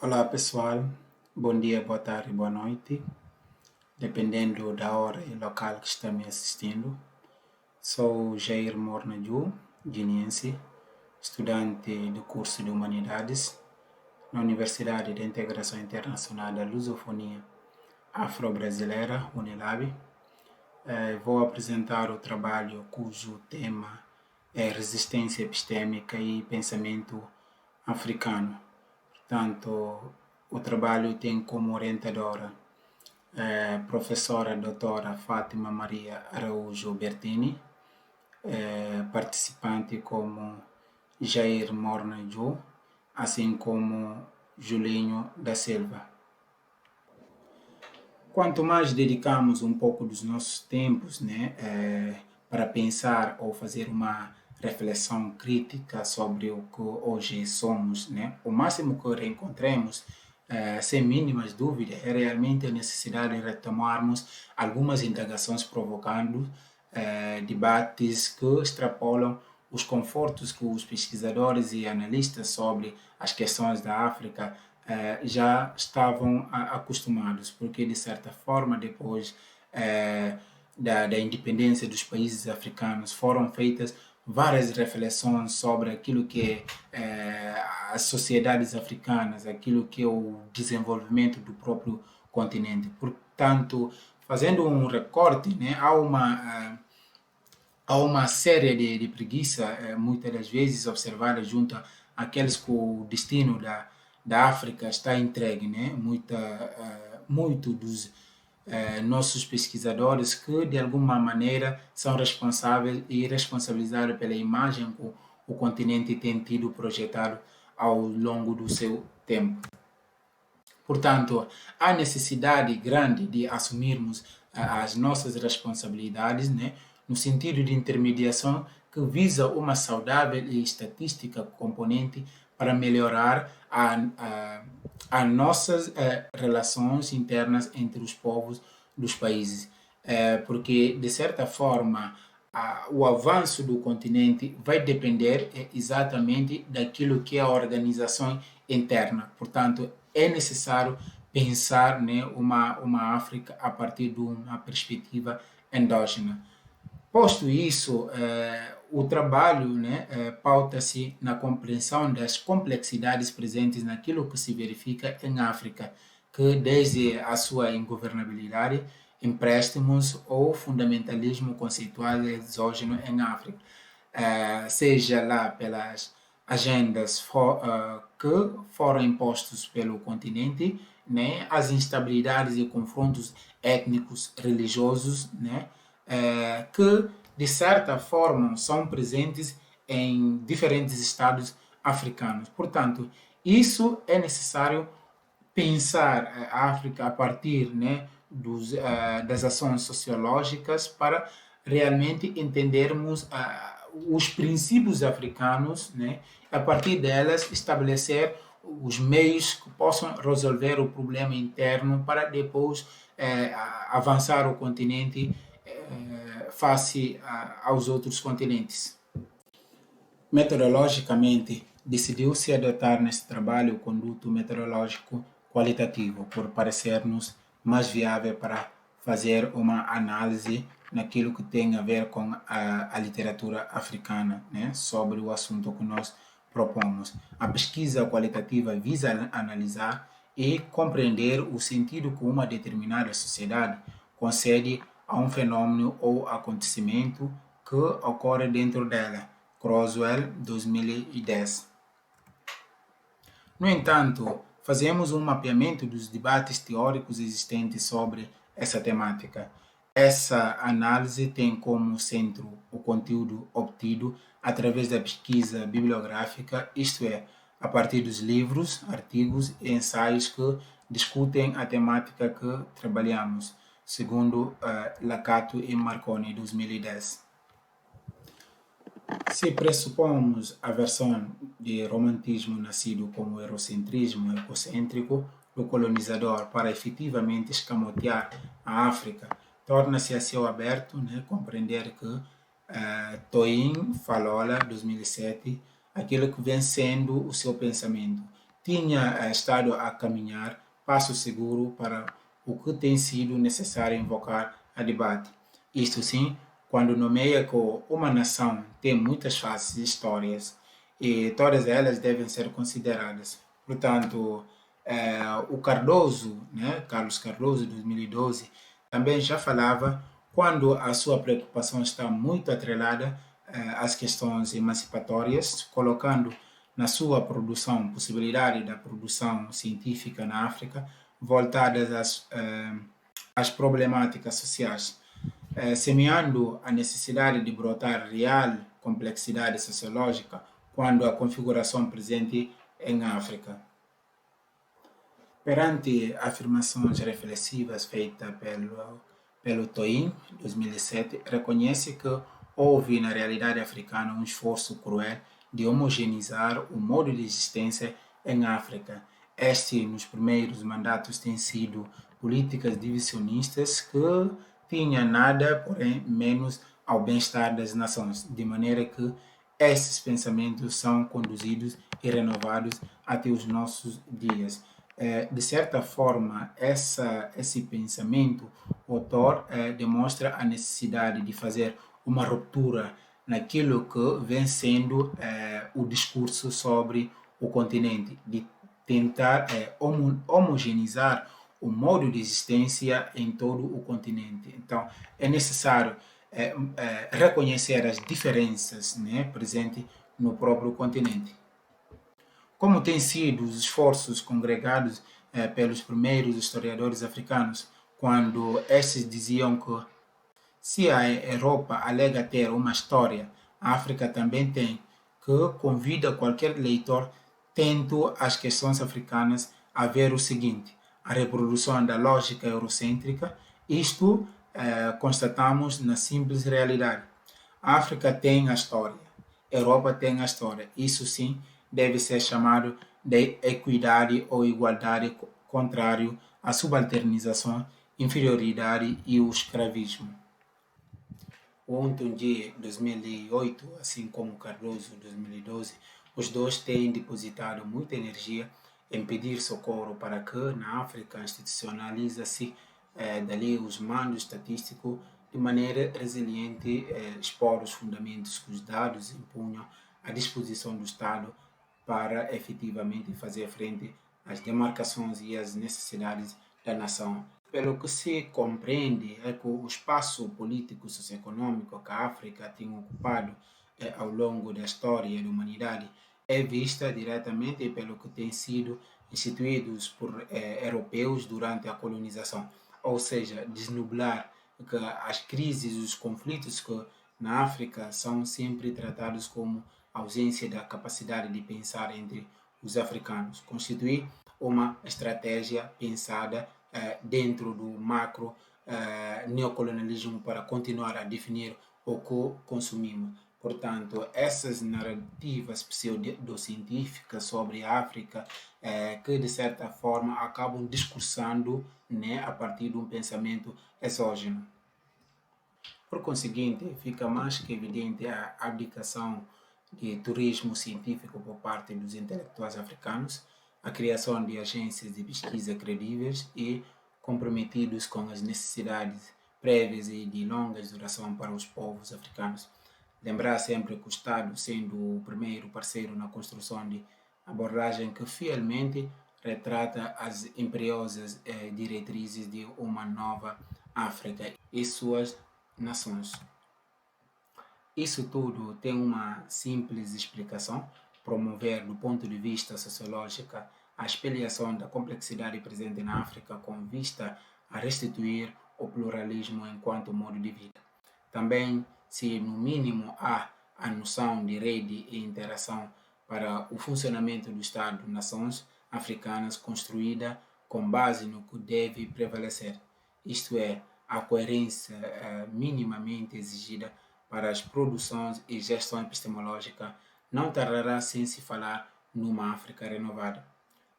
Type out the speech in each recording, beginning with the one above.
Olá pessoal, bom dia, boa tarde, boa noite, dependendo da hora e local que está me assistindo. Sou Jair Mornaju, guineense, estudante do curso de Humanidades na Universidade de Integração Internacional da Lusofonia Afro-Brasileira, Unilab. Vou apresentar o trabalho cujo tema é Resistência Epistêmica e Pensamento Africano. Portanto, o trabalho tem como orientadora a professora doutora Fátima Maria Araújo Bertini, participante como Jair Mornaju, assim como Julinho da Silva. Quanto mais dedicamos um pouco dos nossos tempos, para pensar ou fazer uma reflexão crítica sobre o que hoje somos, o máximo que reencontremos, sem mínimas dúvidas, é realmente a necessidade de retomarmos algumas indagações provocando debates que extrapolam os confortos que os pesquisadores e analistas sobre as questões da África já estavam acostumados, porque de certa forma depois da independência dos países africanos foram feitas várias reflexões sobre aquilo que as sociedades africanas, aquilo que é o desenvolvimento do próprio continente. Portanto, fazendo um recorte, há uma série de preguiça, muitas das vezes observada junto àqueles que o destino da África está entregue, muito dos nossos pesquisadores que de alguma maneira são responsáveis e responsabilizados pela imagem que o continente tem tido projetado ao longo do seu tempo. Portanto, há necessidade grande de assumirmos as nossas responsabilidades, no sentido de intermediação que visa uma saudável e estatística componente para melhorar as nossas relações internas entre os povos dos países. Porque, de certa forma, o avanço do continente vai depender exatamente daquilo que é a organização interna. Portanto, é necessário pensar uma África a partir de uma perspectiva endógena. Posto isso, o trabalho pauta-se na compreensão das complexidades presentes naquilo que se verifica em África, que desde a sua ingovernabilidade, empréstimos ou fundamentalismo conceitual exógeno em África, seja lá pelas agendas que foram impostos pelo continente, as instabilidades e confrontos étnicos, religiosos, que de certa forma são presentes em diferentes estados africanos. Portanto, isso é necessário pensar a África a partir das ações sociológicas para realmente entendermos os princípios africanos, a partir delas estabelecer os meios que possam resolver o problema interno para depois avançar o continente face aos outros continentes. Metodologicamente, decidiu-se adotar nesse trabalho o conduto metodológico qualitativo, por parecer-nos mais viável para fazer uma análise naquilo que tem a ver com a literatura africana, sobre o assunto que nós propomos. A pesquisa qualitativa visa analisar e compreender o sentido que uma determinada sociedade concede a um fenômeno ou acontecimento que ocorre dentro dela. Croswell, 2010. No entanto, fazemos um mapeamento dos debates teóricos existentes sobre essa temática. Essa análise tem como centro o conteúdo obtido através da pesquisa bibliográfica, isto é, a partir dos livros, artigos e ensaios que discutem a temática que trabalhamos, segundo Lacato e Marconi, 2010. Se pressupomos a versão de romantismo nascido como eurocentrismo egocêntrico do colonizador para efetivamente escamotear a África, torna-se a céu aberto compreender que Toyin Falola, 2007, aquilo que vem sendo o seu pensamento, tinha estado a caminhar passo seguro para o que tem sido necessário invocar a debate. Isto sim, quando nomeia que uma nação tem muitas faces e histórias e todas elas devem ser consideradas. Portanto, o Cardoso, né, Carlos Cardoso, de 2012, também já falava quando a sua preocupação está muito atrelada às questões emancipatórias, colocando na sua produção possibilidade da produção científica na África voltadas às problemáticas sociais, semeando a necessidade de brotar real complexidade sociológica quando a configuração presente em África. Perante afirmações reflexivas feitas pelo Toim, 2007, reconhece que houve na realidade africana um esforço cruel de homogeneizar o modo de existência em África. Este, nos primeiros mandatos, tem sido políticas divisionistas que tinham nada, porém, menos ao bem-estar das nações, de maneira que esses pensamentos são conduzidos e renovados até os nossos dias. De certa forma, esse pensamento, o autor demonstra a necessidade de fazer uma ruptura naquilo que vem sendo o discurso sobre o continente, de tentar homogeneizar o modo de existência em todo o continente. Então, é necessário reconhecer as diferenças, né, presentes no próprio continente. Como têm sido os esforços congregados pelos primeiros historiadores africanos, quando estes diziam que se a Europa alega ter uma história, a África também tem, que convida qualquer leitor tento às questões africanas a ver o seguinte: a reprodução da lógica eurocêntrica, isto constatamos na simples realidade. A África tem a história, a Europa tem a história. Isso sim deve ser chamado de equidade ou igualdade, contrário à subalternização, inferioridade e o escravismo. O Ontunji 2008, assim como Cardoso 2012, os dois têm depositado muita energia em pedir socorro para que na África institucionalize-se dali os mandos estatísticos de maneira resiliente, expor os fundamentos que os dados impunham à disposição do Estado para efetivamente fazer frente às demarcações e às necessidades da nação. Pelo que se compreende, é que o espaço político socioeconômico que a África tem ocupado ao longo da história da humanidade é vista diretamente pelo que tem sido instituídos por europeus durante a colonização, ou seja, desnublar que as crises e os conflitos que na África são sempre tratados como ausência da capacidade de pensar entre os africanos, constituir uma estratégia pensada dentro do macro neocolonialismo para continuar a definir o que consumimos. Portanto, essas narrativas pseudocientíficas sobre a África, que de certa forma acabam discursando, né, a partir de um pensamento exógeno. Por conseguinte, fica mais que evidente a abdicação de turismo científico por parte dos intelectuais africanos, a criação de agências de pesquisa credíveis e comprometidos com as necessidades prévias e de longa duração para os povos africanos. Lembrar sempre que o Estado, sendo o primeiro parceiro na construção de abordagem que fielmente retrata as imperiosas diretrizes de uma nova África e suas nações. Isso tudo tem uma simples explicação: promover, do ponto de vista sociológico, a espelhação da complexidade presente na África com vista a restituir o pluralismo enquanto modo de vida. Também, se no mínimo há a noção de rede e interação para o funcionamento do Estado-nações africanas construída com base no que deve prevalecer, isto é, a coerência minimamente exigida para as produções e gestão epistemológica, não tardará sem se falar numa África renovada.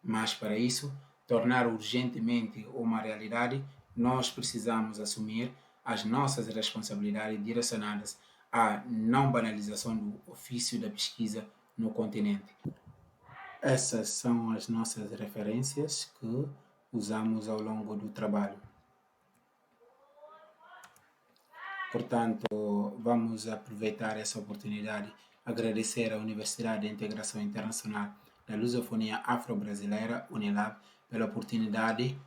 Mas para isso, tornar urgentemente uma realidade, nós precisamos assumir as nossas responsabilidades direcionadas à não banalização do ofício da pesquisa no continente. Essas são as nossas referências que usamos ao longo do trabalho. Portanto, vamos aproveitar essa oportunidade, agradecer à Universidade de Integração Internacional da Lusofonia Afro-Brasileira, UNILAB, pela oportunidade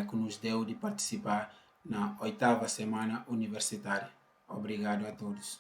que nos deu de participar na 8ª Semana Universitária. Obrigado a todos.